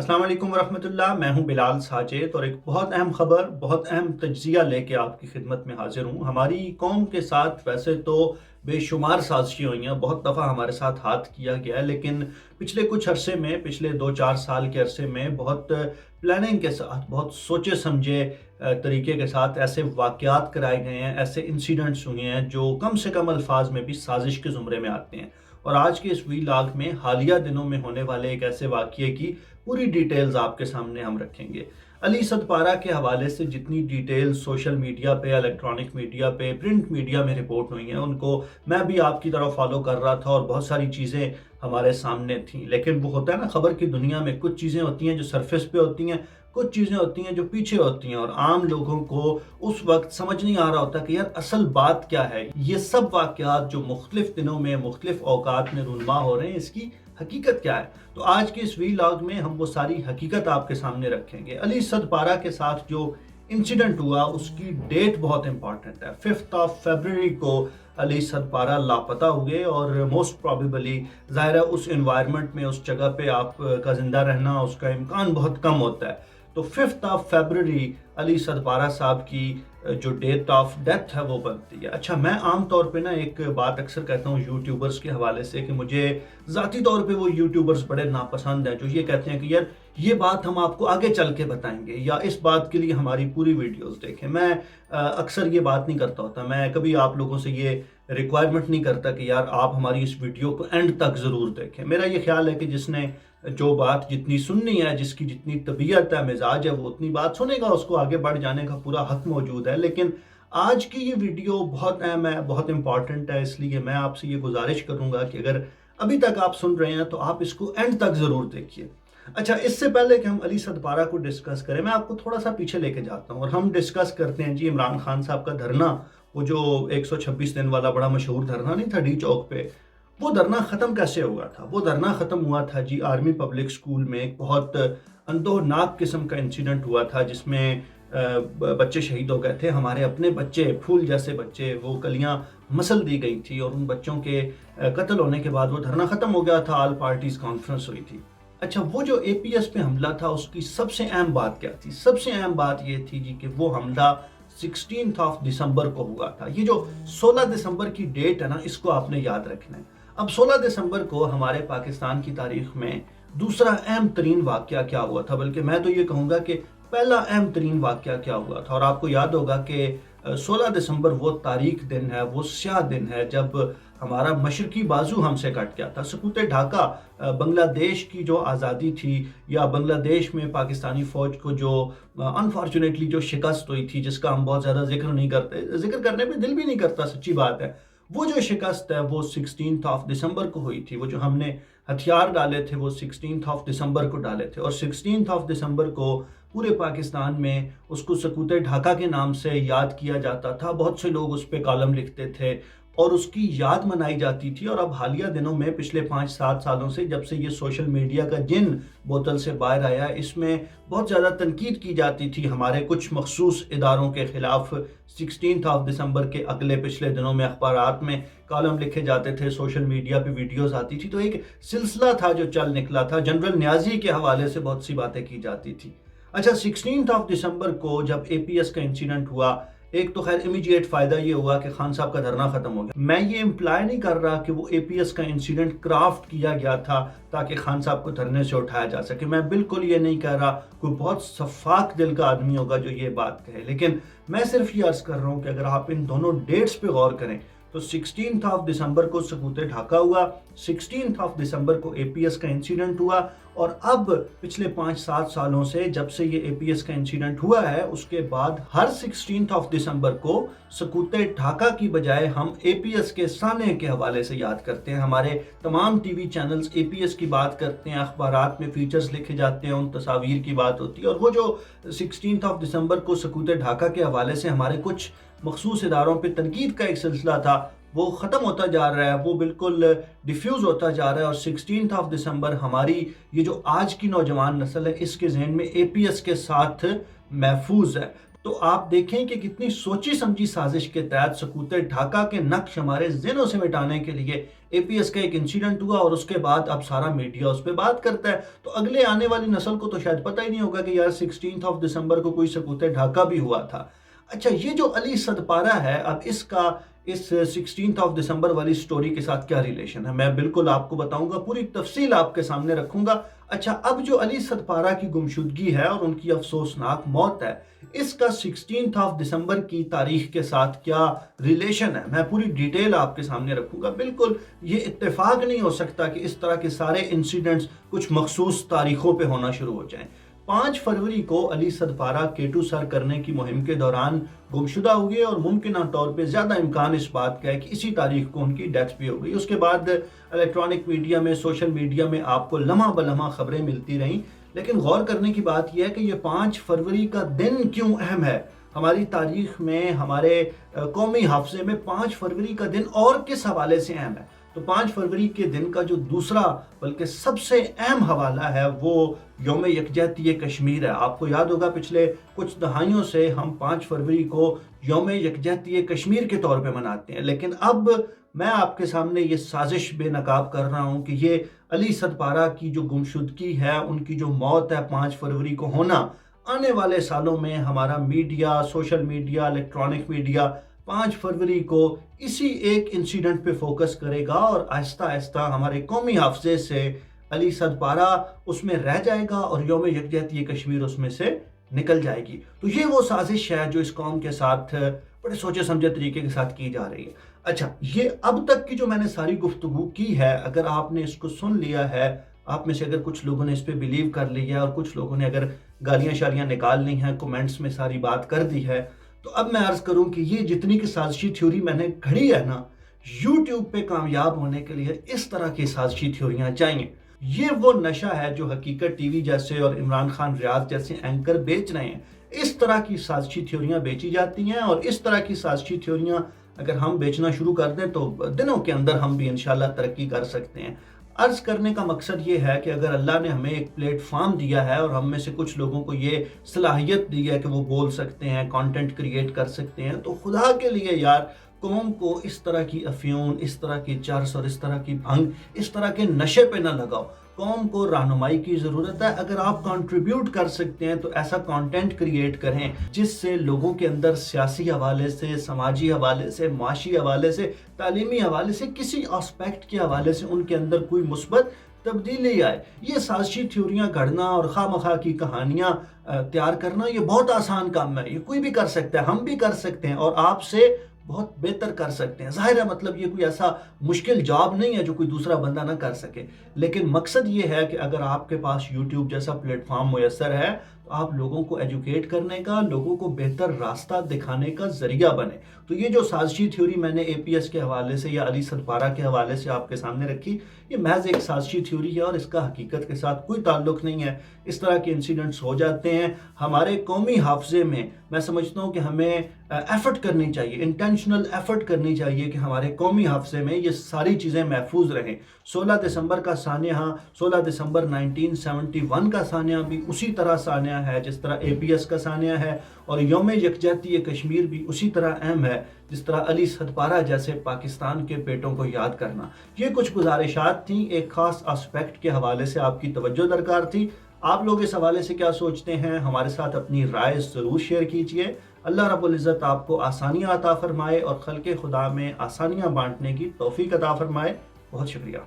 अस्सलाम वालेकुम वरहमतुल्लाह। मैं हूं बिलाल साजिद और एक बहुत अहम खबर, बहुत अहम तज्ज़िया लेके आपकी खिदमत में हाजिर हूं। हमारी कौम के साथ वैसे तो बेशुमार साजिशें हुई हैं, बहुत दफ़ा हमारे साथ हाथ किया गया है, लेकिन पिछले कुछ अरसे में, पिछले 2-4 साल के अरसे में बहुत प्लानिंग के साथ, बहुत सोचे समझे तरीके के साथ ऐसे वाक़यात कराए गए हैं, ऐसे इंसिडेंट्स हुए हैं जो कम से कम अल्फाज में भी साजिश के ज़ुमरे में आते हैं। और आज के इस वीलॉग में हालिया दिनों में होने वाले एक ऐसे वाक़ये की पूरी डिटेल्स आपके सामने हम रखेंगे। अली सदपारा के हवाले से जितनी डिटेल्स सोशल मीडिया पे, इलेक्ट्रॉनिक मीडिया पे, प्रिंट मीडिया में रिपोर्ट हुई हैं, उनको मैं भी आपकी तरह फॉलो कर रहा था और बहुत सारी चीज़ें हमारे सामने थीं। लेकिन वो होता है ना, खबर की दुनिया में कुछ चीज़ें होती हैं जो सरफेस पे होती हैं, कुछ चीज़ें होती हैं जो पीछे होती हैं, और आम लोगों को उस वक्त समझ नहीं आ रहा होता कि यार असल बात क्या है। ये सब वाक़यात जो मुख्तलिफ दिनों में, मुख्तलिफ औकात में रूनुमा हो रहे हैं, इसकी हकीकत क्या है। तो आज के इस वीलॉग में हम वो सारी हकीकत आपके सामने रखेंगे। अली सदपारा के साथ जो इंसिडेंट हुआ उसकी डेट बहुत इंपॉर्टेंट है। 5 फरवरी को अली सदपारा लापता हुए और मोस्ट प्रॉबेबली ज़ाहिर है उस एनवायरनमेंट में, उस जगह पे आपका ज़िंदा रहना, उसका इम्कान बहुत कम होता है। तो 5 फरवरी अली सदपारा साहब की जो डेट ऑफ डेथ है वो बनती है। अच्छा, मैं आम तौर पे ना एक बात अक्सर कहता हूँ यूट्यूबर्स के हवाले से कि मुझे ज़ाती तौर पे वो यूट्यूबर्स बड़े नापसंद हैं जो ये कहते हैं कि यार ये बात हम आपको आगे चल के बताएंगे या इस बात के लिए हमारी पूरी वीडियोस देखें। मैं अक्सर ये बात नहीं करता होता, मैं कभी आप लोगों से ये रिक्वायरमेंट नहीं करता कि यार आप हमारी इस वीडियो को एंड तक ज़रूर देखें। मेरा ये ख्याल है कि जिसने जो बात जितनी सुननी है, जिसकी जितनी तबीयत है, मिजाज है, वो उतनी बात सुनेगा, उसको आगे बढ़ जाने का पूरा हक मौजूद है। लेकिन आज की ये वीडियो बहुत अहम है, बहुत इंपॉर्टेंट है, इसलिए मैं आपसे ये गुजारिश करूंगा कि अगर अभी तक आप सुन रहे हैं तो आप इसको एंड तक ज़रूर देखिए। अच्छा, इससे पहले कि हम अली सदपारा को डिस्कस करें, मैं आपको थोड़ा सा पीछे लेके जाता हूँ और हम डिस्कस करते हैं जी इमरान खान साहब का धरना, वो जो 126 दिन वाला बड़ा मशहूर धरना नहीं था डी चौक पे, वो धरना ख़त्म कैसे हुआ था। वो धरना ख़त्म हुआ था जी आर्मी पब्लिक स्कूल में एक बहुत अंदोनाक किस्म का इंसिडेंट हुआ था जिसमें बच्चे शहीद हो गए थे। हमारे अपने बच्चे, फूल जैसे बच्चे, वो कलियां मसल दी गई थी और उन बच्चों के कत्ल होने के बाद वो धरना ख़त्म हो गया था, ऑल पार्टीज कॉन्फ्रेंस हुई थी। अच्छा, वो जो एपीएस पे हमला था उसकी सबसे अहम बात क्या थी? सबसे अहम बात ये थी जी कि वो हमला 16 दिसंबर को हुआ था। ये जो 16 दिसंबर की डेट है ना, इसको आपने याद रखना है। अब 16 दिसंबर को हमारे पाकिस्तान की तारीख में दूसरा अहम तरीन वाक़या क्या हुआ था, बल्कि मैं तो ये कहूँगा कि पहला अहम तरीन वाक़या क्या हुआ था। और आपको याद होगा कि 16 दिसंबर वो तारीख दिन है, वो स्याह दिन है जब हमारा मशरकी बाजू हमसे कट गया था। सकूत ढाका, बांग्लादेश की जो आज़ादी थी या बांग्लादेश में पाकिस्तानी फ़ौज को जो अनफॉर्चुनेटली जो शिकस्त हुई थी, जिसका हम बहुत ज़्यादा जिक्र नहीं करते, जिक्र करने पे दिल भी नहीं करता, सच्ची बात है। वो जो शिकस्त है वो 16 दिसंबर को हुई थी। वो जो हमने हथियार डाले थे वो 16 दिसंबर को डाले थे और 16 दिसंबर को पूरे पाकिस्तान में उसको सकूत ढाका के नाम से याद किया जाता था। बहुत से लोग उस पर कॉलम लिखते थे और उसकी याद मनाई जाती थी। और अब हालिया दिनों में पिछले 5-7 सालों से, जब से ये सोशल मीडिया का जिन बोतल से बाहर आया, इसमें बहुत ज़्यादा तनकीद की जाती थी हमारे कुछ मखसूस इदारों के ख़िलाफ़। 16 दिसंबर के अगले पिछले दिनों में अखबारात में कॉलम लिखे जाते थे, सोशल मीडिया पे वीडियोस आती थी, तो एक सिलसिला था जो चल निकला था। जनरल न्याजी के हवाले से बहुत सी बातें की जाती थी। अच्छा, 16 दिसंबर को जब एपीएस का इंसिडेंट हुआ, एक तो खैर इमीडिएट फ़ायदा ये हुआ कि खान साहब का धरना ख़त्म हो गया। मैं ये इम्प्लाई नहीं कर रहा कि वो एपीएस का इंसिडेंट क्राफ्ट किया गया था ताकि खान साहब को धरने से उठाया जा सके। मैं बिल्कुल ये नहीं कह रहा, कोई बहुत सफाक दिल का आदमी होगा जो ये बात कहे, लेकिन मैं सिर्फ ये अर्ज़ कर रहा हूँ कि अगर आप इन दोनों डेट्स पे गौर करें तो 16 दिसंबर को सकूत ढाका हुआ, 16 दिसंबर को एपीएस का इंसिडेंट हुआ। और अब पिछले 5-7 सालों से जब से ये एपीएस का इंसिडेंट हुआ है, उसके बाद हर 16 दिसंबर को सकूत ढाका की बजाय हम एपीएस के साने के हवाले से याद करते हैं। हमारे तमाम टीवी चैनल्स एपीएस की बात करते हैं, अखबारात में फीचर्स लिखे जाते हैं, उन तस्वीर की बात होती है। और वो जो 16 दिसंबर को सकूत ढाका के हवाले से हमारे कुछ मखसूस इदारों पे तनकीद का एक सिलसिला था, वो ख़त्म होता जा रहा है, वो बिल्कुल डिफ्यूज़ होता जा रहा है। और 16 दिसंबर हमारी ये जो आज की नौजवान नस्ल है, इसके जहन में एपीएस के साथ महफूज है। تو آپ دیکھیں کہ کتنی سوچی سمجھی سازش کے تحت سقوط ڈھاکہ کے نقش ہمارے ذہنوں سے مٹانے کے لیے اے پی ایس کا ایک انسیڈنٹ ہوا اور اس کے بعد اب سارا میڈیا اس پہ بات کرتا ہے. تو اگلے آنے والی نسل کو تو شاید پتہ ہی نہیں ہوگا کہ یار 16 دسمبر کو کوئی سقوط ڈھاکہ بھی ہوا تھا. اچھا، یہ جو علی صدپارہ ہے، اب اس کا اس 16 دسمبر والی سٹوری کے ساتھ کیا ریلیشن ہے، میں بالکل آپ کو بتاؤں گا، پوری تفصیل آپ کے سامنے رکھوں گا. اچھا، اب جو علی صدپارہ کی گمشدگی ہے اور ان کی افسوسناک موت ہے، اس کا 16 دسمبر کی تاریخ کے ساتھ کیا ریلیشن ہے، میں پوری ڈیٹیل آپ کے سامنے رکھوں گا. بالکل یہ اتفاق نہیں ہو سکتا کہ اس طرح کے سارے انسیڈنٹس کچھ مخصوص تاریخوں پہ ہونا شروع ہو جائیں. 5 فروری کو علی صدپارہ کیٹو سر کرنے کی مہم کے دوران گمشدہ ہوئے اور ممکنہ طور پہ زیادہ امکان اس بات کا ہے کہ اسی تاریخ کو ان کی ڈیتھ بھی ہو گئی. اس کے بعد الیکٹرانک میڈیا میں، سوشل میڈیا میں آپ کو لمحہ بلمحہ خبریں ملتی رہیں. لیکن غور کرنے کی بات یہ ہے کہ یہ 5 فروری کا دن کیوں اہم ہے ہماری تاریخ میں، ہمارے قومی حافظے میں. 5 فروری کا دن اور کس حوالے سے اہم ہے؟ تو 5 فروری کے دن کا جو دوسرا بلکہ سب سے اہم حوالہ ہے وہ یوم یکجہتی کشمیر ہے. آپ کو یاد ہوگا پچھلے کچھ دہائیوں سے ہم 5 فروری کو یوم یکجہتی کشمیر کے طور پہ مناتے ہیں. لیکن اب میں آپ کے سامنے یہ سازش بے نقاب کر رہا ہوں کہ یہ علی صدپارہ کی جو گمشدگی ہے، ان کی جو موت ہے 5 فروری کو ہونا، آنے والے سالوں میں ہمارا media, social media, electronic media 5 فروری کو اسی ایک انسیڈنٹ پہ فوکس کرے گا اور آہستہ آہستہ ہمارے قومی حافظے سے علی صدپارہ اس میں رہ جائے گا اور یوم یکجہتی کشمیر اس میں سے نکل جائے گی. تو یہ وہ سازش ہے جو اس قوم کے ساتھ بڑے سوچے سمجھے طریقے کے ساتھ کی جا رہی ہے. اچھا، یہ اب تک کی جو میں نے ساری گفتگو کی ہے، اگر آپ نے اس کو سن لیا ہے، آپ میں سے اگر کچھ لوگوں نے اس پہ بلیو کر لیا ہے اور کچھ لوگوں نے اگر گالیاں شالیاں نکال لی ہیں، کومنٹس میں ساری بات کر دی ہے، تو اب میں عرض کروں کہ یہ جتنی کی سازشی تھیوری میں نے گھڑی ہے نا، یوٹیوب پہ کامیاب ہونے کے لیے اس طرح کی سازشی تھیوریاں چاہیے. یہ وہ نشہ ہے جو حقیقت ٹی وی جیسے اور عمران خان ریاض جیسے اینکر بیچ رہے ہیں. اس طرح کی سازشی تھیوریاں بیچی جاتی ہیں اور اس طرح کی سازشی تھیوریاں اگر ہم بیچنا شروع کر دیں تو دنوں کے اندر ہم بھی انشاءاللہ ترقی کر سکتے ہیں. عرض کرنے کا مقصد یہ ہے کہ اگر اللہ نے ہمیں ایک پلیٹ فارم دیا ہے اور ہم میں سے کچھ لوگوں کو یہ صلاحیت دی ہے کہ وہ بول سکتے ہیں، کانٹینٹ کریٹ کر سکتے ہیں، تو خدا کے لیے یار قوم کو اس طرح کی افیون، اس طرح کی چرس اور اس طرح کی بھنگ، اس طرح کے نشے پہ نہ لگاؤ. قوم کو رہنمائی کی ضرورت ہے. اگر آپ کنٹریبیوٹ کر سکتے ہیں تو ایسا کانٹینٹ کریٹ کریں جس سے لوگوں کے اندر سیاسی حوالے سے، سماجی حوالے سے، معاشی حوالے سے، تعلیمی حوالے سے، کسی اسپیکٹ کے حوالے سے ان کے اندر کوئی مثبت تبدیلی آئے. یہ سازشی تھیوریاں گھڑنا اور خواہ مخواہ کی کہانیاں تیار کرنا یہ بہت آسان کام ہے. یہ کوئی بھی کر سکتا ہے، ہم بھی کر سکتے ہیں اور آپ سے بہت بہتر کر سکتے ہیں. ظاہر ہے مطلب یہ کوئی ایسا مشکل جاب نہیں ہے جو کوئی دوسرا بندہ نہ کر سکے. لیکن مقصد یہ ہے کہ اگر آپ کے پاس یوٹیوب جیسا پلیٹ فارم میسر ہے تو آپ لوگوں کو ایجوکیٹ کرنے کا، لوگوں کو بہتر راستہ دکھانے کا ذریعہ بنے. تو یہ جو سازشی تھیوری میں نے اے پی ایس کے حوالے سے یا علی صدپارہ کے حوالے سے آپ کے سامنے رکھی، یہ محض ایک سازشی تھیوری ہے اور اس کا حقیقت کے ساتھ کوئی تعلق نہیں ہے. اس طرح کے انسیڈنٹس ہو جاتے ہیں. ہمارے قومی حافظے میں سمجھتا ہوں کہ ہمیں ایفرٹ کرنی چاہیے، انٹینشنل ایفرٹ کرنی چاہیے کہ ہمارے قومی حافظے میں یہ ساری چیزیں محفوظ رہیں. 16 دسمبر کا سانحہ، 16 دسمبر 1971 کا سانحہ بھی اسی طرح سانحہ ہے جس طرح اے پی ایس کا سانحہ ہے، اور یوم یکجہتی کشمیر بھی اسی طرح اہم ہے جس طرح علی صدپارہ جیسے پاکستان کے بیٹوں کو یاد کرنا. یہ کچھ گزارشات تھیں، ایک خاص اسپیکٹ کے حوالے سے آپ کی توجہ درکار تھی. آپ لوگ اس حوالے سے کیا سوچتے ہیں؟ ہمارے ساتھ اپنی رائے ضرور شیئر کیجئے. اللہ رب العزت آپ کو آسانیاں عطا فرمائے اور خلق خدا میں آسانیاں بانٹنے کی توفیق عطا فرمائے. بہت شکریہ.